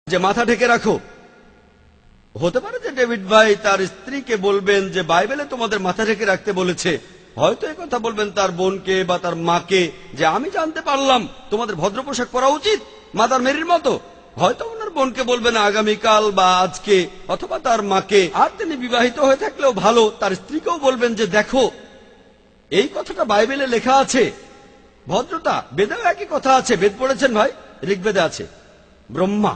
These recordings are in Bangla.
যে মাথা ঢেকে রাখো। হতে পারে যে ডেভিড ভাই তার স্ত্রীকে বলবেন যে বাইবেলে তোমাদের মাথা ঢেকে রাখতে বলেছে। হয়তো এই কথা বলবেন তার বোনকে বা তার মাকে যে আমি জানতে পারলাম তোমাদের ভদ্র পোশাক পরা উচিত মাদার মেরির মতো। হয়তো ওনার বোনকে বলবেন আগামীকাল বা আজকে, অথবা তার মাকে। আর তিনি বিবাহিত হয়ে থাকলেও ভালো, তার স্ত্রীকেও বলবেন যে দেখো এই কথাটা বাইবেলে লেখা আছে। ভদ্রতা বেদেও একই কথা আছে। বেদ পড়েছেন ভাই? ঋগ্বেদে আছে ব্রহ্মা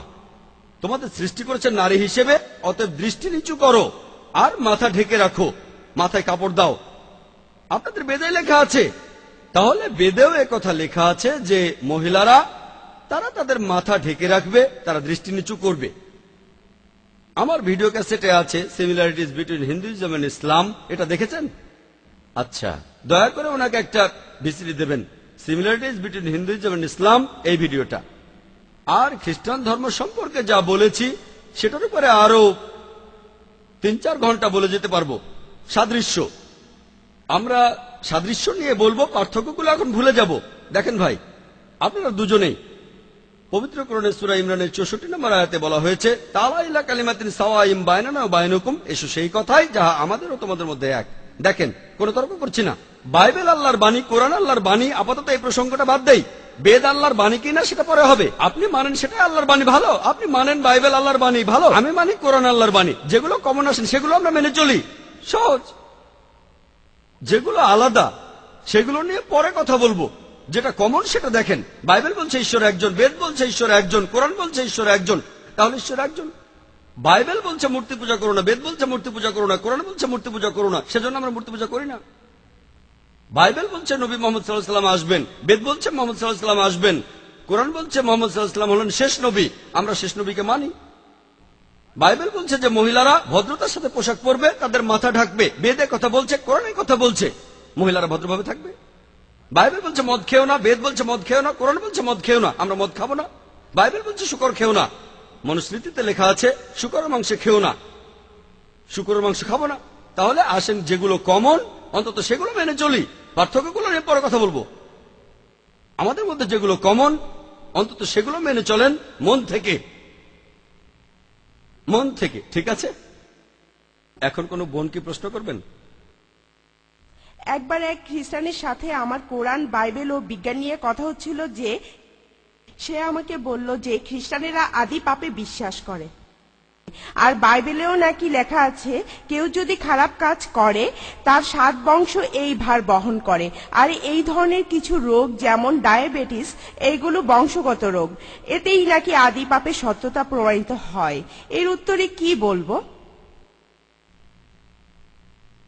তোমাদের সৃষ্টি করেছেন নারী হিসেবে, অতএব দৃষ্টি নিচু করো আর মাথা ঢেকে রাখো, মাথায় কাপড় দাও। আপনাদের বেদে লেখা আছে। তাহলে বেদেও কথা লেখা আছে যে মহিলারা তারা তাদের মাথা ঢেকে রাখবে, তারা দৃষ্টি নিচু করবে। আমার ভিডিও ক্যাসেটে আছে সিমিলারিটিজ বিটুইন হিন্দুইজম এন্ড ইসলাম। এটা দেখেছেন? আচ্ছা, দয়া করে ওনাকে একটা ভিসিডি দেবেন, সিমিলারিটিজ বিটুইন হিন্দুইজম এন্ড ইসলাম, এই ভিডিওটা। আর খ্রিস্টান ধর্ম সম্পর্কে যা বলেছি সেটার উপরে আরো 3-4 ঘন্টা বলে যেতে পারবো। সাদৃশ্য, আমরা সাদৃশ্য নিয়ে বলবো, পার্থক্যগুলো এখন ভুলে যাব। দেখেন ভাই, আপনারা দুজনেই পবিত্র কোরআনের সূরা ইমরানের 64 নম্বর আয়াতে বলা হয়েছে তাআলা ইলা কালিমাতিন সাওয়াইম বাইনানা ওয়া বাইনাকুম, এসো সেই কথাই যাহা আমাদের ও তোমাদের মধ্যে এক। দেখেন, কোনো তর্ক করছি না। বাইবেল আল্লাহর বাণী, কোরআন আল্লাহর বাণী। আপাতত এই প্রসঙ্গটা বাদ দেই। বেদ আল্লাহর বাণী কিনা সেটা পরে হবে। আপনি মানেন সেটাই আল্লাহর বাণী, ভালো। আপনি মানেন বাইবেল আল্লাহর বাণী, ভালো। আমি মানি কোরআন আল্লাহর বাণী। যেগুলো কমন আসেন সেগুলো আমরা মেনে চলি, সহজ। যেগুলো আলাদা সেগুলো নিয়ে পরে কথা বলবো। যেটা কমন সেটা দেখেন। বাইবেল বলছে ঈশ্বর একজন, বেদ বলছে ঈশ্বর একজন, কোরআন বলছে ঈশ্বর একজন, তাহলে ঈশ্বর একজন। বাইবেল বলছে মূর্তি পূজা করো না, বেদ বলছে মূর্তি পূজা করো না, কোরআন বলছে মূর্তি পূজা করো না, সেজন্য আমরা মূর্তি পূজা করি না। বাইবেল বলছে নবী মোহাম্মদ সাল্লাল্লাহু আলাইহি ওয়াসাল্লাম আসবেন, বেদ বলছে মোহাম্মদ সাল্লাল্লাহু আলাইহি ওয়াসাল্লাম আসবেন, কোরআন বলছে মোহাম্মদ সাল্লাল্লাহু আলাইহি ওয়াসাল্লাম হলেন শেষ নবী, আমরা শেষ নবীকে মানি। বাইবেল বলছে যে মহিলারা ভদ্রতার সাথে পোশাক পরবে, তাদের মাথা ঢাকবে। বেদে কথা বলছে, কোরআনে কথা বলছে মহিলারা ভদ্রভাবে থাকবে। বাইবেল বলছে মদ খেও না, বেদ বলছে মদ খেও না, কোরআন বলছে মদ খেও না, আমরা মদ খাবো না। বাইবেল বলছে শুকর খেও না, মনুস্মৃতিতে লেখা আছে শুকরের মাংস খেও না, শুকরের মাংস খাবো না। তাহলে আসেন যেগুলো কমন অন্তত সেগুলো মেনে চলি, পার্থক্যগুলো নিয়ে পরে কথা বলবো। আমাদের মধ্যে যেগুলো কমন অন্তত সেগুলো মেনে চলেন মন থেকে, মন থেকে, ঠিক আছে? এখন কোন বোন কি প্রশ্ন করবেন? একবার এক খ্রিস্টানের সাথে আমার কোরআন, বাইবেল ও বিজ্ঞান নিয়ে কথা হচ্ছিল যে সে আমাকে বলল যে খ্রিস্টানেরা আদি পাপে বিশ্বাস করে, আর বাইবেলেও নাকি লেখা আছে কেউ যদি খারাপ কাজ করে তার 7 বংশ এই ভার বহন করে। আর এই ধরনের কিছু রোগ যেমন ডায়াবেটিস, এইগুলো বংশগত রোগ, এতেই নাকি আদি পাপের সত্যতা প্রমাণিত হয়। এর উত্তরে কি বলবো?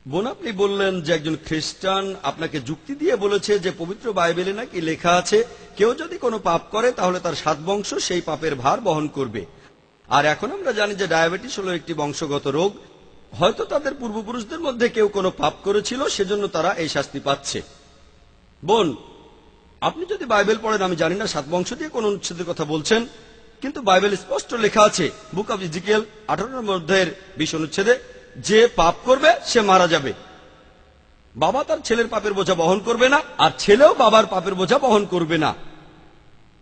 বোন, আপনি বললেন যে একজন খ্রিস্টান আপনাকে যুক্তি দিয়ে বলেছে যে পবিত্র বাইবেলে নাকি লেখা আছে কেউ যদি কোনো পাপ করে তাহলে তার 7 বংশ সেই পাপের ভার বহন করবে। আর এখন আমরা জানি যে ডায়াবেটিস হলো একটি বংশগত রোগ। হয়তো তাদের পূর্বপুরুষদের মধ্যে কেউ কোনো পাপ করেছিল, সেজন্য তারা এই শাস্তি পাচ্ছে। বোন, আপনি যদি বাইবেল পড়েন, আমি জানি না 7 বংশ দিয়ে কোন অনুচ্ছেদের কথা বলছেন, কিন্তু বাইবেল স্পষ্ট লেখা আছে বুক অব ইজিকিয়েল 18 নম্বর অধ্যায়ের 20 অনুচ্ছেদে যে পাপ করবে সে মারা যাবে। বাবা তার ছেলের পাপের বোঝা বহন করবে না, আর ছেলেও বাবার পাপের বোঝা বহন করবে না।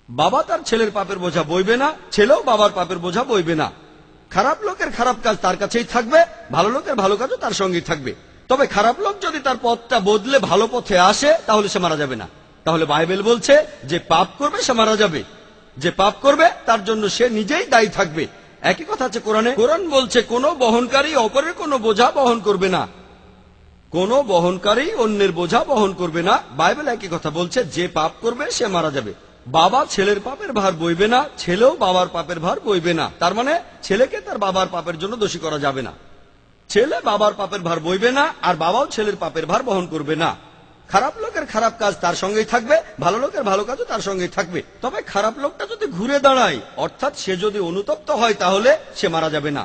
বাবা তার ছেলের পাপের বোঝা বইবে না, ছেলেও বাবার পাপের বোঝা বইবে না। খারাপ লোকের খারাপ কাজ তার কাছেই থাকবে, ভালো লোকের ভালো কাজও তার সঙ্গেই থাকবে। তবে খারাপ লোক যদি তার পথটা বদলে ভালো পথে আসে তাহলে সে মারা যাবে না। তাহলে বাইবেল বলছে যে পাপ করবে সে মারা যাবে, যে পাপ করবে তার জন্য সে নিজেই দায়ী থাকবে। একই কথা আছে কোরআনে। কোরআন বলছে কোন বহনকারী অপরের কোনো বোঝা বহন করবে না, কোন বহনকারী অন্যের বোঝা বহন করবে না। বাইবেল একই কথা বলছে যে পাপ করবে সে মারা যাবে। বাবা ছেলের পাপের ভার বইবে না, ছেলেও বাবার পাপের ভার বইবে না। তার মানে ছেলেকে তার বাবার পাপের জন্য দোষী করা যাবে না। ছেলে বাবার পাপের ভার বইবে না, আর বাবাও ছেলের পাপের ভার বহন করবে না। খারাপ লোকের খারাপ কাজ তার সঙ্গেই থাকবে, ভালো লোকের ভালো কাজও তার সঙ্গেই থাকবে। তবে খারাপ লোকটা যদি ঘুরে দাঁড়ায়, অর্থাৎ সে যদি অনুতপ্ত হয়, তাহলে সে মারা যাবে না।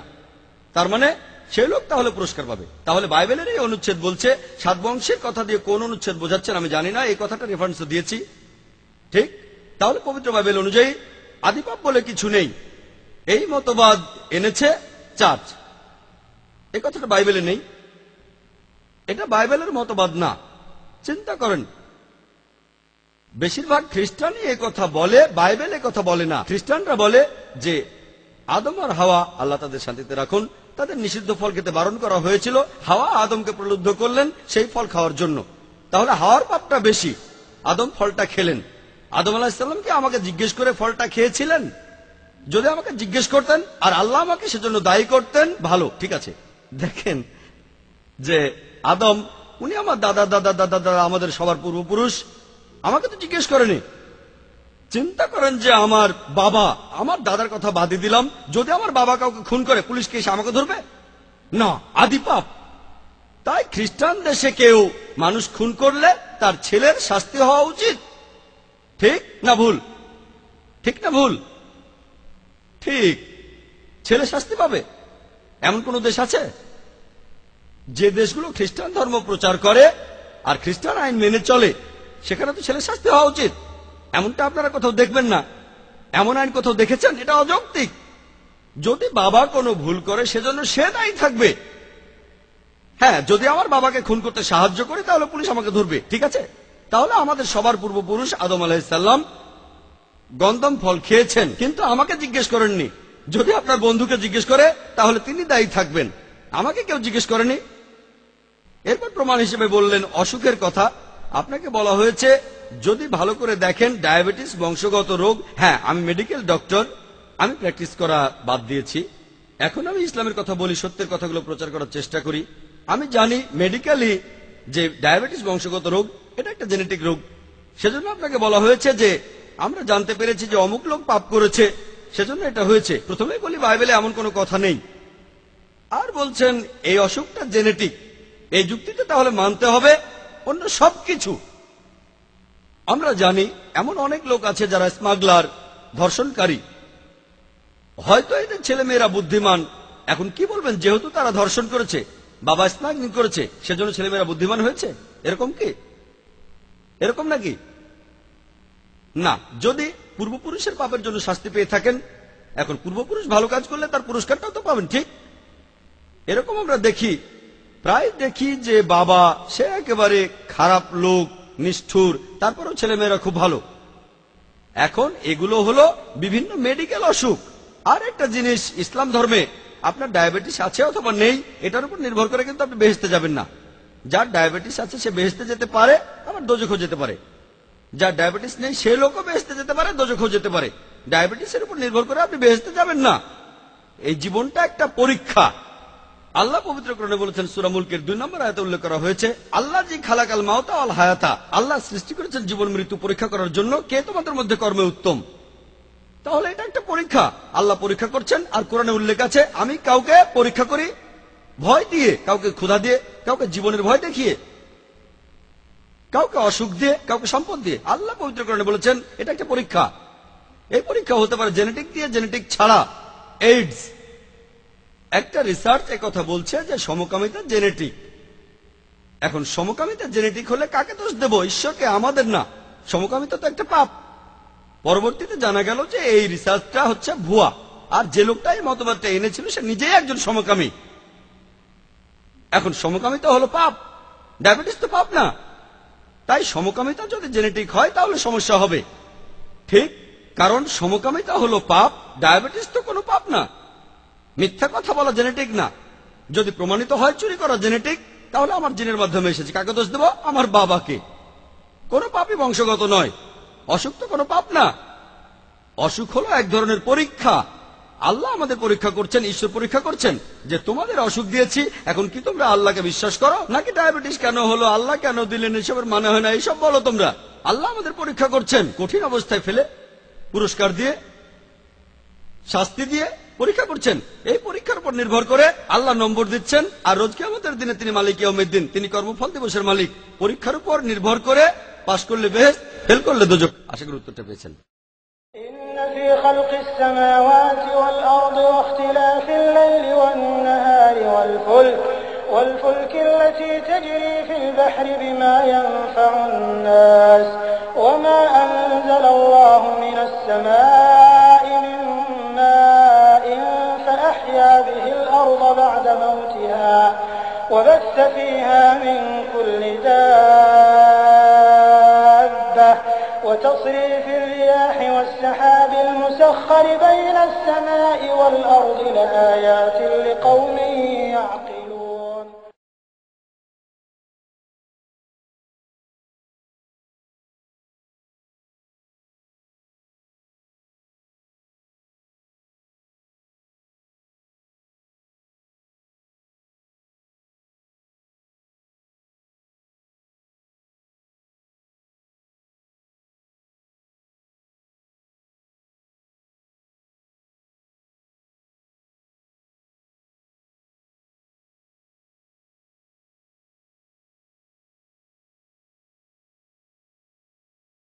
তার মানে সেই লোক তাহলে পুরস্কার পাবে। তাহলে বাইবেলের এই অনুচ্ছেদ বলছে 7 বংশের কথা দিয়ে কোন অনুচ্ছেদ বোঝাচ্ছেন আমি জানি না, এই কথাটা রেফারেন্স দিয়েছি, ঠিক? তাহলে পবিত্র বাইবেল অনুযায়ী আদিপাপ বলে কিছু নেই, এই মতবাদ এনেছে চার্চ। এই কথাটা বাইবেলে নেই, এটা বাইবেলের মতবাদ না। চিন্তা করেন, বেশিরভাগ খ্রিস্টানই এই কথা বলে, বাইবেল এই কথা বলে না। খ্রিস্টানরা বলে যে আদম আর হাওয়া, আল্লাহ তাদের শান্তিতে রাখুন, তাদের নিষিদ্ধ ফল খেতে বারণ করা হয়েছিল। হাওয়া আদমকে প্রলুব্ধ করলেন সেই ফল খাওয়ার জন্য। তাহলে হাওয়ার পাপটা বেশি, আদম ফলটা খেলেন। আদম আলাহিসাল্লাম কি আমাকে জিজ্ঞেস করে ফলটা খেয়েছিলেন? যদি আমাকে জিজ্ঞেস করতেন আর আল্লাহ আমাকে সেজন্য দায়ী করতেন, ভালো, ঠিক আছে। দেখেন যে আদম, উনি আমার দাদা দাদা দাদা দাদা, আমাদের সবার পূর্বপুরুষ, আমাকে তো জিজ্ঞেস করেনি। চিন্তা করেন যে আমার বাবা, আমার দাদার কথা বাদই দিলাম, যদি আমার বাবা কাউকে খুন করে, পুলিশকে এসে আমাকে ধরবে না? আদি পাপ। তাই খ্রিস্টান দেশে কেউ মানুষ খুন করলে তার ছেলের শাস্তি হওয়া উচিত। ঠিক না ভুল? ঠিক না ভুল? ঠিক। ছেলে শাস্তি পাবে এমন কোন দেশ আছে? যে দেশগুলো খ্রিস্টান ধর্ম প্রচার করে আর খ্রিস্টান আইন মেনে চলে, সেখানে তো ছেলে শাস্তি হওয়া উচিত। এমনটা আপনারা কোথাও দেখবেন না। এমন আইন কোথাও দেখেছেন? এটা অযৌক্তিক। যদি বাবা কোনো ভুল করে সেজন্য সে দায়ী থাকবে। হ্যাঁ, যদি আমার বাবাকে খুন করতে সাহায্য করি তাহলে পুলিশ আমাকে ধরবে, ঠিক আছে। তাহলে আমাদের সবার পূর্বপুরুষ আদম আলাইহিসসালাম গন্ধম ফল খেয়েছেন, কিন্তু আমাকে জিজ্ঞেস করেননি। যদি আপনার বন্ধুকে জিজ্ঞেস করে তাহলে তিনি দায়ী থাকবেন, আমাকে কেউ জিজ্ঞেস করেনি। এরপর প্রমাণ হিসেবে বললেন অসুখের কথা। আপনাকে বলা হয়েছে যদি ভালো করে দেখেন ডায়াবেটিস বংশগত রোগ। হ্যাঁ, আমি মেডিকেল ডক্টর, আমি প্র্যাকটিস করা বাদ দিয়েছি। এখন আমি ইসলামের কথা বলি, সত্যের কথাগুলো প্রচার করার চেষ্টা করি। আমি জানি মেডিকেলি যে ডায়াবেটিস বংশগত রোগ, এটা একটা জেনেটিক রোগ। সেজন্য আপনাকে বলা হয়েছে যে আমরা জানতে পেরেছি যে অমুক লোক পাপ করেছে, সেজন্য এটা হয়েছে। প্রথমেই বলি বাইবেলে এমন কোনো কথা নেই। আর বলছেন এই অসুখটা জেনেটিক, এই যুক্তিতে তাহলে মানতে হবে অন্য সবকিছু। আমরা জানি এমন অনেক লোক আছে যারা স্মাগলার, ধর্ষণকারী। হয়তো এদের ছেলে মেয়েরা বুদ্ধিমান। এখন কি বলবেন, যেহেতু তারা ধর্ষণ করেছে, বাবা স্মাগলিং করেছে, সেজন্য ছেলেমেয়েরা বুদ্ধিমান হয়েছে? এরকম কি? এরকম নাকি? না। যদি পূর্বপুরুষের পাপের জন্য শাস্তি পেয়ে থাকেন, এখন পূর্বপুরুষ ভালো কাজ করলে তার পুরস্কারটাও তো পাবেন, ঠিক? এরকম আমরা দেখি, প্রায় দেখি যে বাবা সে একেবারে খারাপ লোক, নিষ্ঠুর, তারপরেও ছেলেমেয়েরা খুব ভালো। এখন এগুলো হলো বিভিন্ন মেডিকেল অসুখ। আর একটা জিনিস, ইসলাম ধর্মে আপনার ডায়াবেটিস আছে অথবা নেই, এটার উপর নির্ভর করে কিন্তু আপনি বেহেশতে যাবেন না। যার ডায়াবেটিস আছে সে বেহেশতে যেতে পারে, আবার দোজখও যেতে পারে। যার ডায়াবেটিস নেই সে লোকও বেহেশতে যেতে পারে, দোজখও যেতে পারে। ডায়াবেটিসের উপর নির্ভর করে আপনি বেহেশতে যাবেন না। এই জীবনটা একটা পরীক্ষা। আল্লাহ পবিত্র কোরআনে বলেছেন, সূরা মুলকের 2 নম্বর আয়াতে উল্লেখ করা হয়েছে, আল্লাহ জি খালাকাল মাউতা ওয়াল হায়াতা, আল্লাহ সৃষ্টি করেছেন জীবন মৃত্যু পরীক্ষা করার জন্য, কে তোমাদের মধ্যে কর্মে উত্তম। তাহলে এটা একটা পরীক্ষা, আল্লাহ পরীক্ষা করছেন। আর কোরআনে উল্লেখ আছে আমি কাউকে পরীক্ষা করি ভয় দিয়ে, কাউকে ক্ষুধা দিয়ে, কাউকে জীবনের ভয় দেখিয়ে, কাউকে অসুখ দিয়ে, কাউকে সম্পদ দিয়ে। আল্লাহ পবিত্র কোরআনে বলেছেন এটা একটা পরীক্ষা। এই পরীক্ষা হতে পারে জেনেটিক দিয়ে, জেনেটিক ছাড়া। এইডস, একটা রিসার্চ কথা বলছে যে সমকামিতা জেনেটিক। এখন সমকামিতা জেনেটিক হলে কাকে দোষ দেব? ঈশ্বরকে, আমাদের না। সমকামিতা তো একটা পাপ। পরবর্তীতে জানা গেল যে এই রিসার্চটা হচ্ছে ভুয়া, আর যে লোকটা এই মতবাদটা এনেছিল সে নিজেই একজন সমকামী। এখন সমকামিতা হলো পাপ, ডায়াবেটিস তো পাপ না। তাই সমকামিতা যদি জেনেটিক হয় তাহলে সমস্যা হবে, ঠিক? কারণ সমকামিতা হলো পাপ, ডায়াবেটিস তো কোনো পাপ না। মিথ্যা কথা বলা জেনেটিক না। যদি প্রমাণিত হয় চুরি করা জেনেটিক, তাহলে আমার জিনের মাধ্যমে এসেছে, কাকে দোষ দেব? আমার বাবাকে। কোনো পাপই বংশগত নয়। অসুখ তো কোনো পাপ না। অসুখ হলো এক ধরনের পরীক্ষা। আল্লাহ আমাদের পরীক্ষা করছেন, ঈশ্বর পরীক্ষা করছেন যে তোমাদের অসুখ দিয়েছি, এখন কি তোমরা আল্লাহকে বিশ্বাস করো? নাকি ডায়াবেটিস কেন হলো, আল্লাহ কেন দিলেন, এসবের মানে হয় না, এইসব বলো তোমরা। আল্লাহ আমাদের পরীক্ষা করছেন, কঠিন অবস্থায় ফেলে পুরস্কার দিয়ে, শাস্তি দিয়ে পরীক্ষা করছেন। এই পরীক্ষার উপর নির্ভর করে আল্লাহ নম্বর দিচ্ছেন। আর রোজ কিয়ামতের দিনে তিনি মালিক ইয়াউমিদ্দিন, তিনি কর্মফল দিবসের মালিক। পরীক্ষার উপর নির্ভর করে পাশ করলে বেহেশত, ফেল করলে দোজখ। আশা করি উত্তরটা পেয়েছেন। إن في خلق السماوات والأرض واختلاف الليل والنهار والفلك التي تجري في البحر بما ينفع الناس وما أنزل الله من السماء من ماء فأحيا به الأرض بعد موتها وبث فيها من كل دابة وتصريف الرياح والسحاب المسخر بين السماء والأرض لآيات لقوم